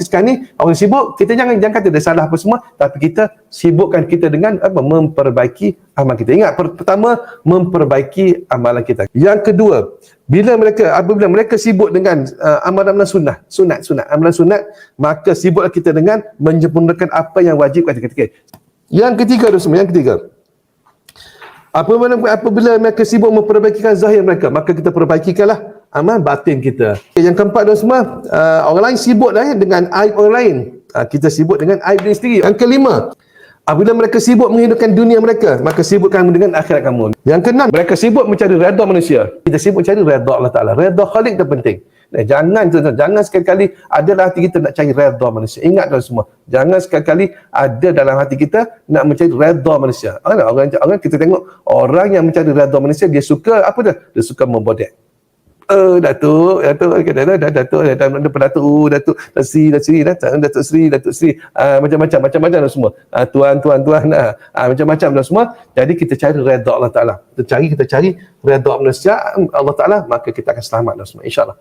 sekarang ni orang sibuk, kita jangan kata dia salah apa semua, tapi kita sibukkan kita dengan apa, memperbaiki amal kita. Ingat, pertama memperbaiki amalan kita. Yang kedua, apabila mereka sibuk dengan amalan sunat, amalan sunat, maka sibuklah kita dengan menyempurnakan apa yang wajib kat kita. Yang ketiga, apabila mereka sibuk memperbaikikan zahir mereka, maka kita perbaikikanlah amal batin kita. Yang keempat dan semua, orang lain sibuk dengan aib orang lain, kita sibuk dengan aib diri sendiri. Yang kelima, apabila mereka sibuk menghidupkan dunia mereka, maka sibukkan dengan akhirat kamu. Yang keenam, mereka sibuk mencari redha manusia, kita sibuk cari redha Allah Ta'ala. Redha Khalik itu penting. Jangan sekali-kali ada dalam hati kita nak cari redha manusia. Ingat tuan semua, jangan sekali-kali ada dalam hati kita nak mencari redha manusia. Orang kita tengok orang yang mencari redha manusia, dia suka apa dia? Dia suka membodek. Datuk Sri, macam-macam semua. Tuan, macam-macam dah semua. Jadi kita cari redha Allah Ta'ala. Kita cari redha manusia Allah Ta'ala, maka kita akan selamat dah semua, insya-Allah.